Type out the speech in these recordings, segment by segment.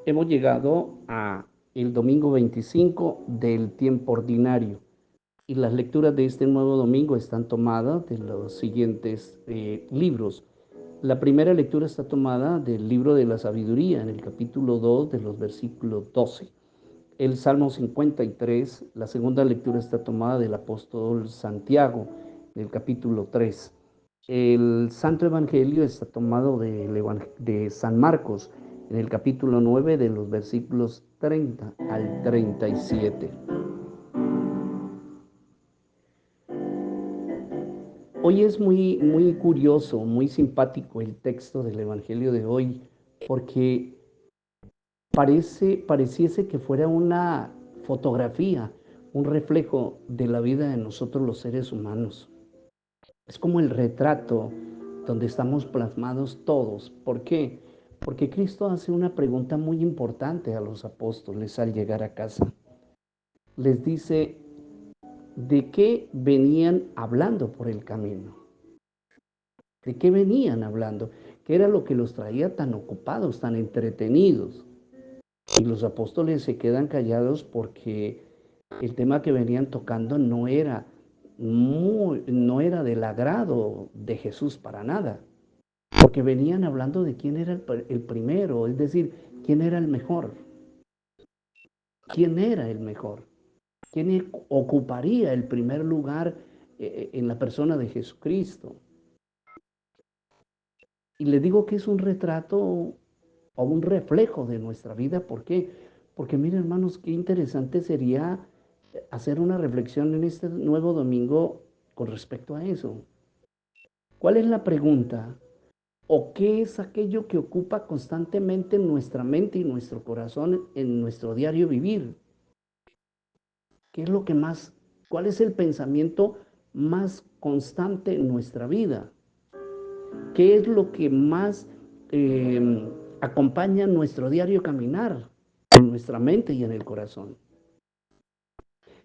Hemos llegado a el domingo 25 del tiempo ordinario y las lecturas de este nuevo domingo están tomadas de los siguientes libros. La primera lectura está tomada del libro de la sabiduría en el capítulo 2 de los versículos 12. El Salmo 53, la segunda lectura está tomada del apóstol Santiago, del capítulo 3. El Santo Evangelio está tomado de San Marcos, en el capítulo 9, de los versículos 30 al 37. Hoy es muy curioso, muy simpático el texto del Evangelio de hoy, porque pareciese que fuera una fotografía, un reflejo de la vida de nosotros los seres humanos. Es como el retrato donde estamos plasmados todos. ¿Por qué? Porque Cristo hace una pregunta muy importante a los apóstoles al llegar a casa. Les dice, ¿de qué venían hablando por el camino? ¿De qué venían hablando? ¿Qué era lo que los traía tan ocupados, tan entretenidos? Y los apóstoles se quedan callados porque el tema que venían tocando no era del agrado de Jesús para nada, porque venían hablando de quién era el primero, es decir, quién era el mejor, quién era el mejor, quién ocuparía el primer lugar en la persona de Jesucristo. Y le digo que es un retrato o un reflejo de nuestra vida. ¿Por qué? Porque miren, hermanos, qué interesante sería hacer una reflexión en este nuevo domingo con respecto a eso. ¿Cuál es la pregunta? ¿O qué es aquello que ocupa constantemente nuestra mente y nuestro corazón en nuestro diario vivir? ¿Qué es lo que más, cuál es el pensamiento más constante en nuestra vida? ¿Qué es lo que más acompaña nuestro diario caminar en nuestra mente y en el corazón?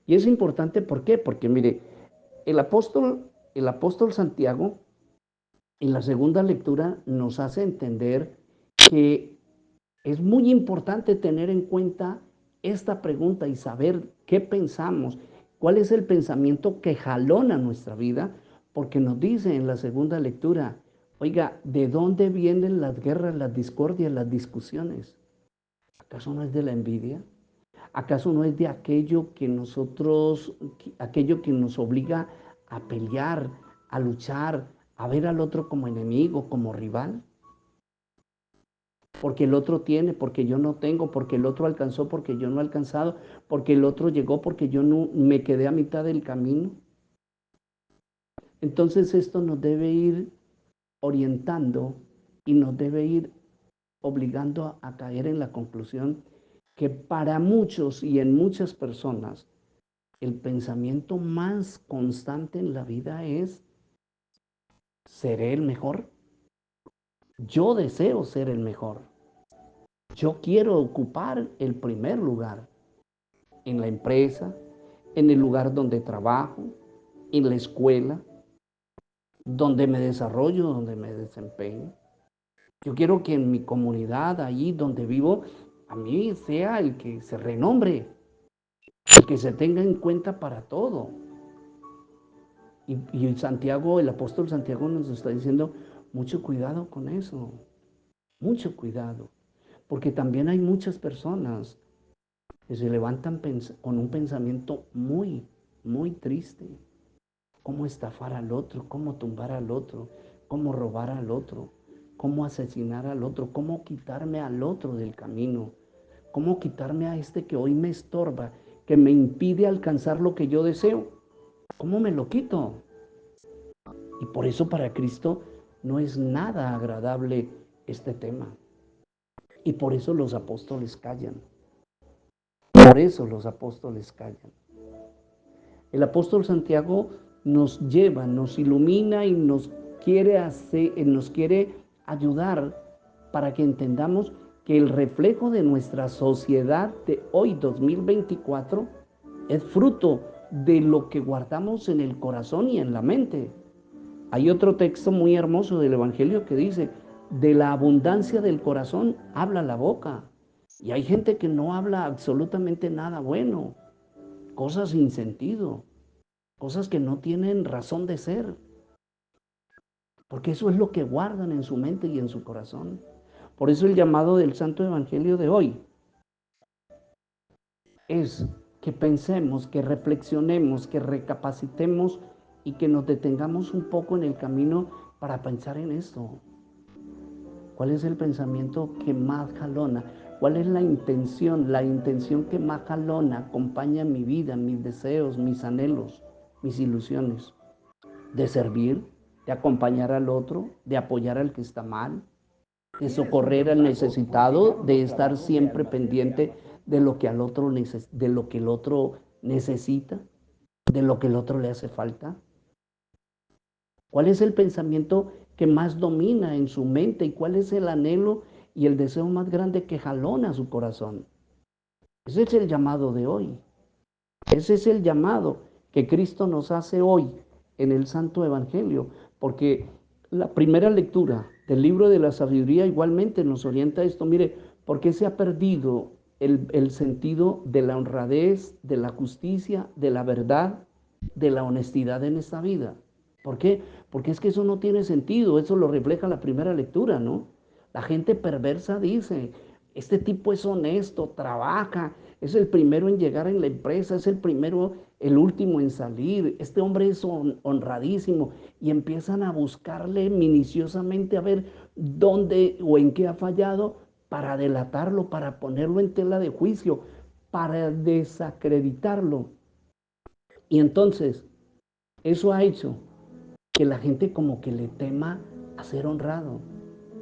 Y es importante, ¿por qué? Porque mire, el apóstol Santiago en la segunda lectura nos hace entender que es muy importante tener en cuenta esta pregunta y saber qué pensamos, cuál es el pensamiento que jalona nuestra vida, porque nos dice en la segunda lectura, oiga, ¿de dónde vienen las guerras, las discordias, las discusiones? ¿Acaso no es de la envidia? ¿Acaso no es de aquello que nos obliga a pelear, a luchar, a ver al otro como enemigo, como rival? Porque el otro tiene, porque yo no tengo, porque el otro alcanzó, porque yo no he alcanzado, porque el otro llegó, porque yo no me quedé a mitad del camino. Entonces esto nos debe ir orientando y nos debe ir obligando a caer en la conclusión que para muchos y en muchas personas el pensamiento más constante en la vida es, ¿seré el mejor? Yo deseo ser el mejor. Yo quiero ocupar el primer lugar en la empresa, en el lugar donde trabajo, en la escuela, donde me desarrollo, donde me desempeño. Yo quiero que en mi comunidad, allí donde vivo, a mí sea el que se renombre, el que se tenga en cuenta para todo. Y Santiago, el apóstol Santiago nos está diciendo, mucho cuidado con eso, mucho cuidado, porque también hay muchas personas que se levantan con un pensamiento muy triste. Cómo estafar al otro, cómo tumbar al otro, cómo robar al otro, cómo asesinar al otro, cómo quitarme al otro del camino, cómo quitarme a este que hoy me estorba, que me impide alcanzar lo que yo deseo. ¿Cómo me lo quito? Y por eso para Cristo no es nada agradable este tema. Y por eso los apóstoles callan. Por eso los apóstoles callan. El apóstol Santiago nos lleva, nos ilumina y nos quiere ayudar para que entendamos que el reflejo de nuestra sociedad de hoy 2024 es fruto de lo que guardamos en el corazón y en la mente. Hay otro texto muy hermoso del Evangelio que dice, de la abundancia del corazón habla la boca. Y hay gente que no habla absolutamente nada bueno, cosas sin sentido, cosas que no tienen razón de ser, porque eso es lo que guardan en su mente y en su corazón. Por eso el llamado del Santo Evangelio de hoy es que pensemos, que reflexionemos, que recapacitemos y que nos detengamos un poco en el camino para pensar en esto. ¿Cuál es el pensamiento que más jalona? ¿Cuál es la intención que más jalona acompaña mi vida, mis deseos, mis anhelos, mis ilusiones? ¿De servir, de acompañar al otro, de apoyar al que está mal, de socorrer al necesitado, de estar siempre pendiente de lo que de lo que el otro necesita, de lo que el otro le hace falta? ¿Cuál es el pensamiento que más domina en su mente y cuál es el anhelo y el deseo más grande que jalona su corazón? Ese es el llamado de hoy. Ese es el llamado que Cristo nos hace hoy en el Santo Evangelio, porque la primera lectura del libro de la sabiduría igualmente nos orienta a esto. Mire, ¿por qué se ha perdido el sentido de la honradez, de la justicia, de la verdad, de la honestidad en esta vida? ¿Por qué? Porque es que eso no tiene sentido, eso lo refleja la primera lectura, ¿no? La gente perversa dice, este tipo es honesto, trabaja, es el primero en llegar en la empresa, es el primero, el último en salir, este hombre es honradísimo, y empiezan a buscarle minuciosamente a ver dónde o en qué ha fallado para delatarlo, para ponerlo en tela de juicio, para desacreditarlo. Y entonces, eso ha hecho que la gente como que le tema a ser honrado,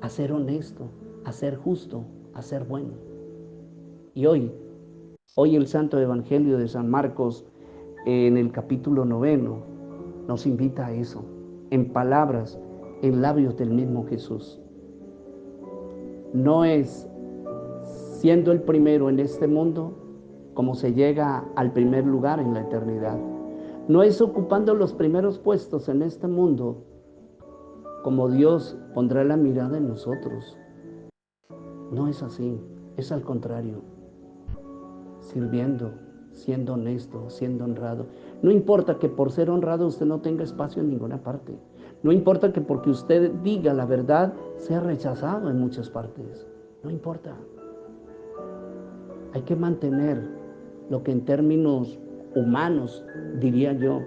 a ser honesto, a ser justo, a ser bueno. Y hoy el Santo Evangelio de San Marcos en el capítulo 9 nos invita a eso, en palabras, en labios del mismo Jesús. No es siendo el primero en este mundo como se llega al primer lugar en la eternidad. No es ocupando los primeros puestos en este mundo como Dios pondrá la mirada en nosotros. No es así, es al contrario, sirviendo, siendo honesto, siendo honrado. No importa que por ser honrado usted no tenga espacio en ninguna parte. No importa que porque usted diga la verdad sea rechazado en muchas partes. No importa. Hay que mantener lo que en términos humanos diría yo,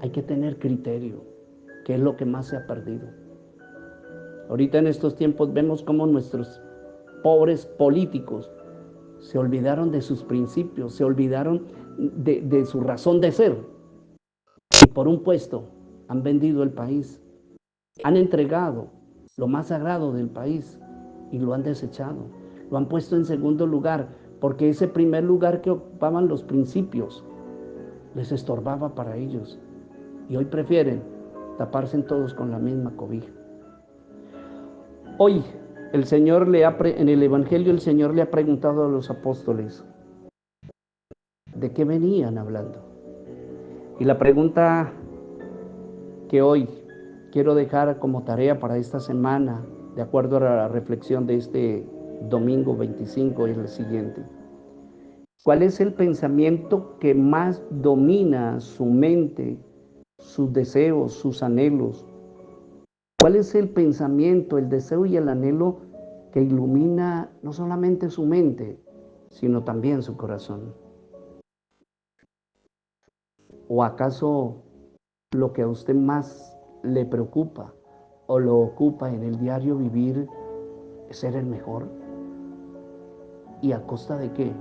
hay que tener criterio, que es lo que más se ha perdido. Ahorita en estos tiempos vemos cómo nuestros pobres políticos se olvidaron de sus principios, se olvidaron de su razón de ser. Y por un puesto han vendido el país, han entregado lo más sagrado del país y lo han desechado. Lo han puesto en segundo lugar porque ese primer lugar que ocupaban los principios les estorbaba para ellos. Y hoy prefieren taparse todos con la misma cobija. Hoy el Señor en el Evangelio el Señor le ha preguntado a los apóstoles de qué venían hablando. Y la pregunta que hoy quiero dejar como tarea para esta semana, de acuerdo a la reflexión de este domingo 25, es la siguiente. ¿Cuál es el pensamiento que más domina su mente, sus deseos, sus anhelos? ¿Cuál es el pensamiento, el deseo y el anhelo que ilumina no solamente su mente, sino también su corazón? ¿O acaso lo que a usted más le preocupa o lo ocupa en el diario vivir es ser el mejor? ¿Y a costa de qué?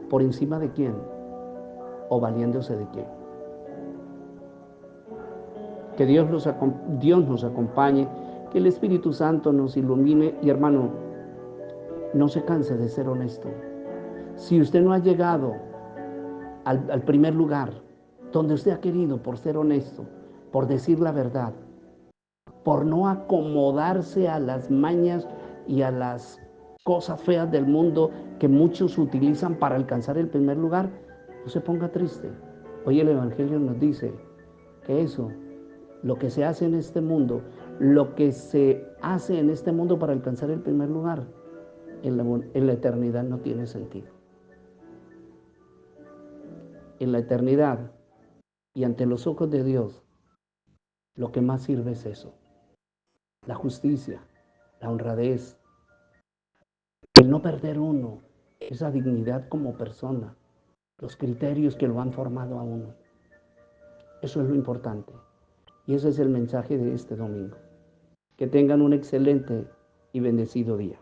¿Por encima de quién? ¿O valiéndose de qué? Que Dios nos acompañe, que el Espíritu Santo nos ilumine y hermano, no se canse de ser honesto. Si usted no ha llegado al primer lugar, donde usted ha querido por ser honesto, por decir la verdad, por no acomodarse a las mañas y a las cosas feas del mundo que muchos utilizan para alcanzar el primer lugar, no se ponga triste. Hoy el Evangelio nos dice que eso, lo que se hace en este mundo, lo que se hace en este mundo para alcanzar el primer lugar, en la eternidad no tiene sentido. En la eternidad y ante los ojos de Dios, lo que más sirve es eso, la justicia, la honradez, el no perder uno, esa dignidad como persona, los criterios que lo han formado a uno. Eso es lo importante. Y ese es el mensaje de este domingo. Que tengan un excelente y bendecido día.